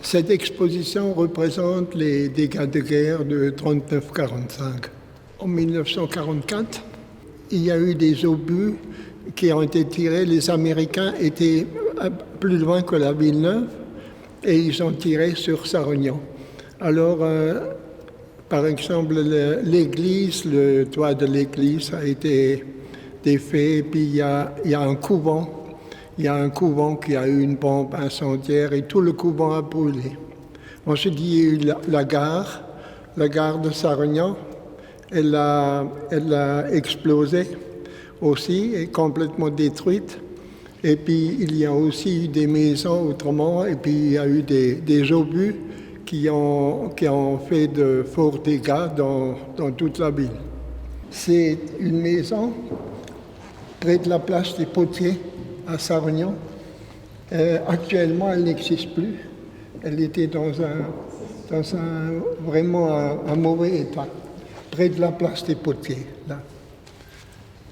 Cette exposition représente les dégâts de guerre de 39-45. En 1944, il y a eu des obus qui ont été tirés. Les Américains étaient plus loin que la Villeneuve et ils ont tiré sur Sarre-Union. Alors, par exemple, l'église, le toit de l'église a été défait, puis il y a un couvent. Il y a un couvent qui a eu une bombe incendiaire et tout le couvent a brûlé. Ensuite, il y a eu la gare de Sarre-Union. Elle a explosé aussi, est complètement détruite. Et puis, il y a aussi eu des maisons autrement, et puis il y a eu des obus qui ont fait de forts dégâts dans toute la ville. C'est une maison près de la place des Potiers, à Sarre-Union. Actuellement, elle n'existe plus. Elle était dans un mauvais état, près de la place des Potiers. Là.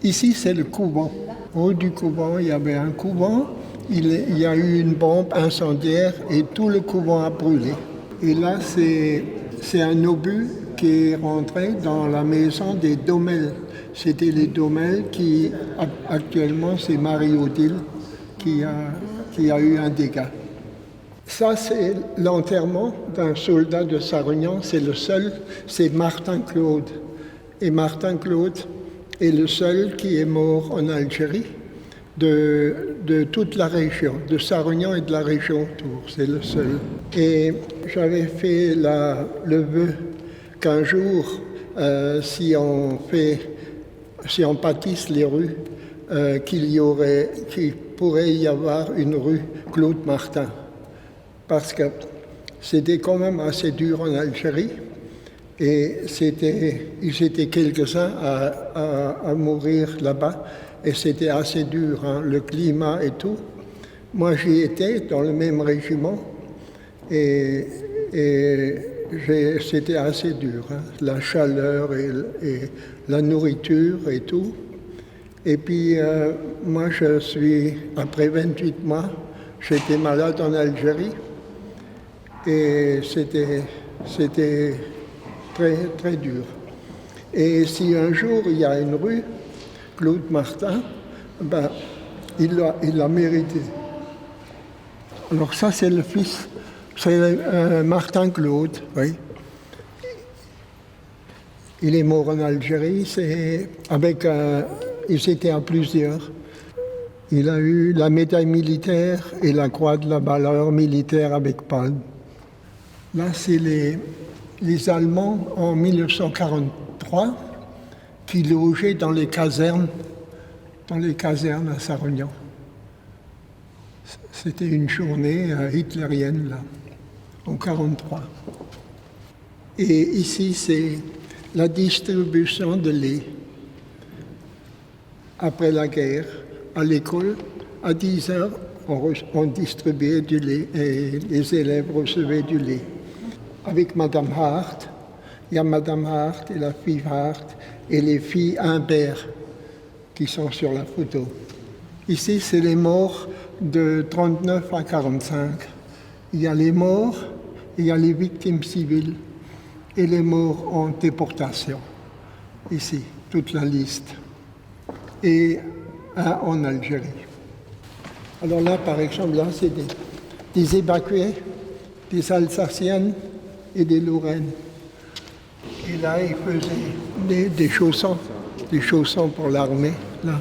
Ici, c'est le couvent. Au haut du couvent, il y avait un couvent. Il y a eu une bombe incendiaire et tout le couvent a brûlé. Et là, c'est un obus qui est rentré dans la maison des Domel. C'était les Domel qui, actuellement, c'est Marie-Odile qui a eu un dégât. Ça, c'est l'enterrement d'un soldat de Sarre-Union. C'est le seul, c'est Martin Claude. Et Martin Claude est le seul qui est mort en Algérie de toute la région, de Sarre-Union et de la région autour. C'est le seul. Et j'avais fait le vœu qu'un jour, si on bâtisse les rues, qu'il pourrait y avoir une rue Claude Martin. Parce que c'était quand même assez dur en Algérie et ils étaient quelques-uns à mourir là-bas et c'était assez dur, hein, le climat et tout. Moi, j'y étais dans le même régiment et c'était assez dur, hein, la chaleur et la nourriture et tout. Et puis, moi, après 28 mois, j'étais malade en Algérie et c'était très, très dur. Et si un jour, il y a une rue, Claude Martin, ben, il l'a mérité. Alors ça, c'est le fils, c'est Martin Claude, oui. Il est mort en Algérie, ils étaient à plusieurs. Il a eu la médaille militaire et la croix de la valeur militaire avec palme. Là, c'est les Allemands en 1943 qui logeaient dans les casernes à Sarre-Union. C'était une journée hitlérienne, là, en 1943. Et ici, c'est la distribution de lait. Après la guerre, à l'école, à 10 heures, on distribuait du lait et les élèves recevaient du lait. Avec Madame Hart, il y a Madame Hart et la fille Hart et les filles Imbert qui sont sur la photo. Ici, c'est les morts de 39 à 45. Il y a les morts, il y a les victimes civiles et les morts en déportation. Ici, toute la liste. Et en Algérie. Alors là, par exemple, là, c'est des évacués, des Alsaciennes et des Lorraines. Et là, ils faisaient des chaussons pour l'armée, là.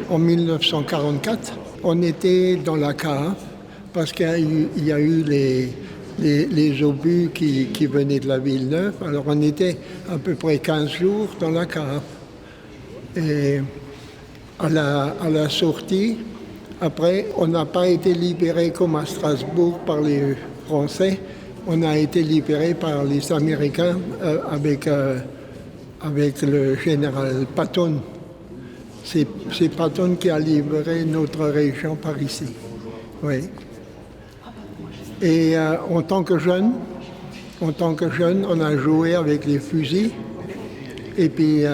En 1944, on était dans la cave parce qu'il y a eu les obus qui venaient de la Villeneuve. Alors on était à peu près 15 jours dans la cave. Et à la sortie, après, on n'a pas été libéré comme à Strasbourg par les Français. On a été libéré par les Américains avec le général Patton. C'est Patton qui a libéré notre région par ici. Oui. Et en tant que jeune, on a joué avec les fusils. Et puis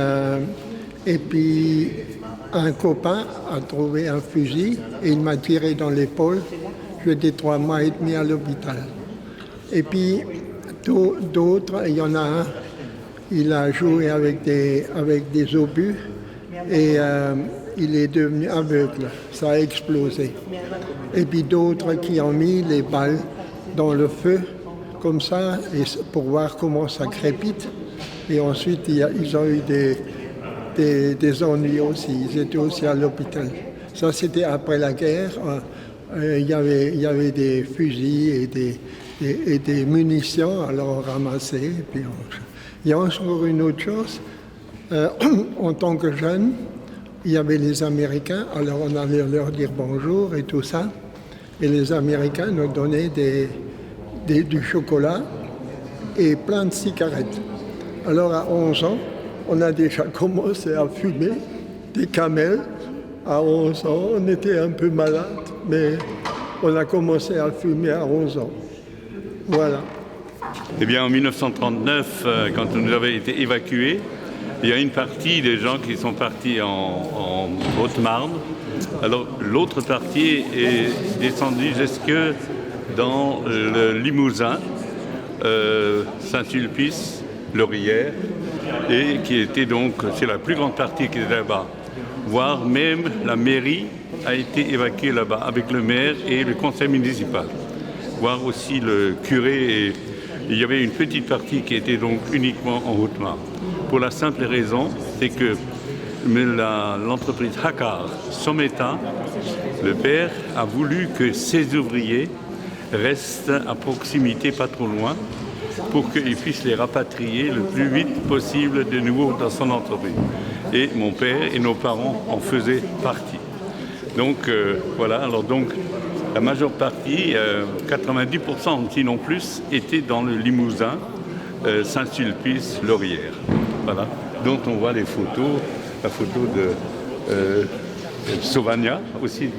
un copain a trouvé un fusil et il m'a tiré dans l'épaule. J'étais 3 mois et demi à l'hôpital. Et puis d'autres, il y en a un, il a joué avec des obus et il est devenu aveugle. Ça a explosé. Et puis d'autres qui ont mis les balles dans le feu, comme ça, et pour voir comment ça crépite. Et ensuite, ils ont eu des ennuis aussi. Ils étaient aussi à l'hôpital. Ça, c'était après la guerre. Il y avait des fusils et des munitions, alors ramassées. Et puis il y a encore une autre chose. En tant que jeune, il y avait les Américains. Alors on allait leur dire bonjour et tout ça. Et les Américains nous donnaient du chocolat et plein de cigarettes. Alors à 11 ans, on a déjà commencé à fumer des camels. À 11 ans, on était un peu malade, mais on a commencé à fumer à 11 ans. Voilà. Eh bien, en 1939, quand nous avons été évacués, il y a une partie des gens qui sont partis en Haute-Marne. Alors, l'autre partie est descendue jusque dans le Limousin, Saint-Sulpice, Laurière, et qui était donc, c'est la plus grande partie qui était là-bas. Voire même la mairie a été évacuée là-bas avec le maire et le conseil municipal. Voire aussi le curé. Et il y avait une petite partie qui était donc uniquement en Haute-Marne. Pour la simple raison, c'est que l'entreprise Hakar Someta, le père, a voulu que ses ouvriers restent à proximité, pas trop loin, pour qu'il puisse les rapatrier le plus vite possible de nouveau dans son entreprise. Et mon père et nos parents en faisaient partie. Donc voilà, alors donc la majeure partie, 90% sinon plus, était dans le Limousin, Saint-Sulpice, Laurière. Voilà, dont on voit les photos, la photo de Sauvagna aussi.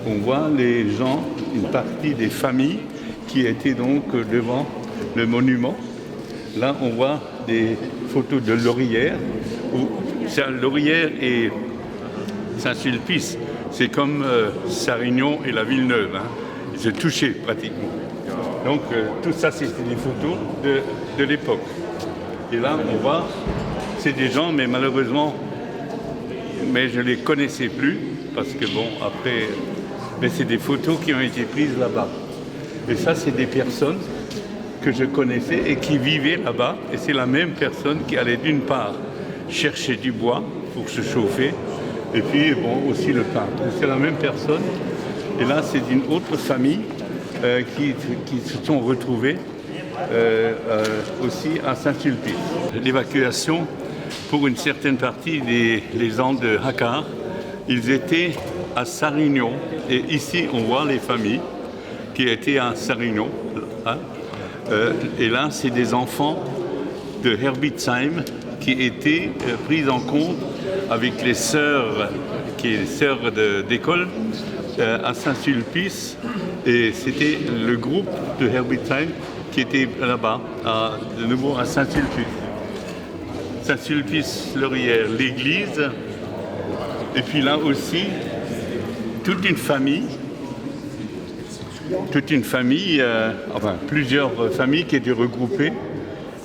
On voit les gens, une partie des familles qui étaient donc devant le monument. Là, on voit des photos de Laurière, où Laurière et Saint-Sulpice, c'est comme Sarignon et la Villeneuve, hein. Ils se touchaient pratiquement. Donc tout ça, c'était des photos de l'époque. Et là, on voit, c'est des gens, mais malheureusement, je ne les connaissais plus, parce que bon, après, mais c'est des photos qui ont été prises là-bas. Et ça, c'est des personnes que je connaissais et qui vivaient là-bas. Et c'est la même personne qui allait d'une part chercher du bois pour se chauffer, et puis bon, aussi le pain. C'est la même personne. Et là, c'est une autre famille qui se sont retrouvées aussi à Saint-Sulpice. L'évacuation, pour une certaine partie des gens de Hakar, ils étaient à Sarignon. Et ici, on voit les familles qui étaient à Sarignon. Hein. Et là, c'est des enfants de Herbitzheim qui étaient pris en compte avec les sœurs, d'école à Saint-Sulpice. Et c'était le groupe de Herbitzheim qui était là-bas, de nouveau à Saint-Sulpice. Saint-Sulpice-Laurière, l'église. Et puis là aussi, toute une famille, enfin plusieurs familles qui étaient regroupées.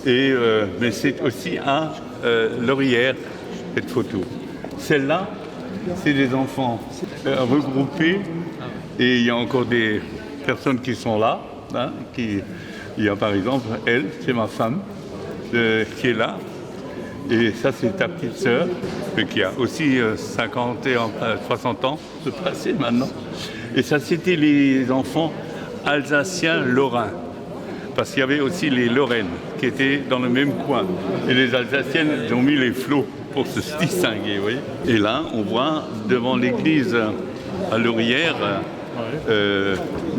Et, mais c'est aussi à Laurière, cette photo. Celle-là, c'est des enfants regroupés. Et il y a encore des personnes qui sont là. Hein, il y a par exemple, elle, c'est ma femme, qui est là. Et ça, c'est ta petite sœur, qui a aussi 50 et 60 ans de passé maintenant. Et ça, c'était les enfants alsaciens-lorrains. Parce qu'il y avait aussi les Lorraines qui étaient dans le même coin. Et les Alsaciennes, ils ont mis les flots pour se distinguer, vous voyez. Et là, on voit devant l'église à Laurière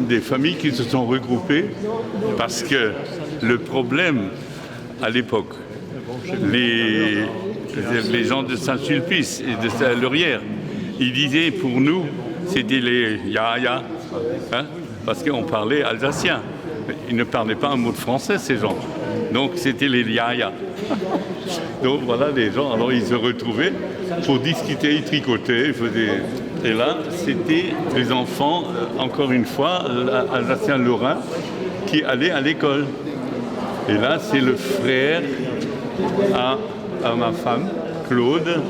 des familles qui se sont regroupées parce que le problème à l'époque, les gens de Saint-Sulpice et de Laurière, ils disaient pour nous, c'était les yaya, hein, parce qu'on parlait alsacien. Ils ne parlaient pas un mot de français, ces gens. Donc c'était les liaya. Donc voilà, les gens, alors ils se retrouvaient pour discuter, ils tricotaient, ils faisaient... Et là, c'était les enfants, encore une fois, alsaciens-lorrains, qui allaient à l'école. Et là, c'est le frère à ma femme, Claude,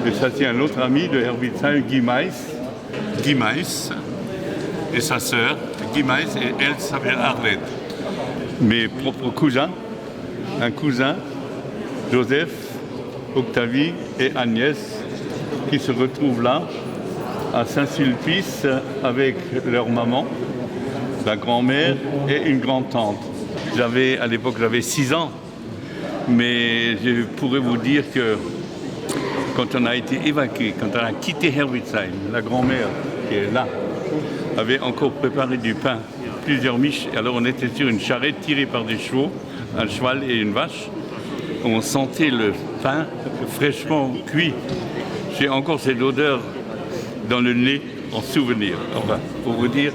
et ça c'est un autre ami de Herbitzheim, Guy Maïs, et sa sœur, Guy Maïs, et elle s'appelle Arlette. Mes propres cousins, un cousin, Joseph, Octavie et Agnès, qui se retrouvent là, à Saint-Sulpice, avec leur maman, la grand-mère et une grande-tante. À l'époque, j'avais 6 ans, mais je pourrais vous dire que quand on a été évacué, quand on a quitté Herbitzheim, la grand-mère qui est là, avait encore préparé du pain, plusieurs miches. Alors on était sur une charrette tirée par des chevaux, un cheval et une vache. On sentait le pain fraîchement cuit. J'ai encore cette odeur dans le nez en souvenir. Enfin, pour vous dire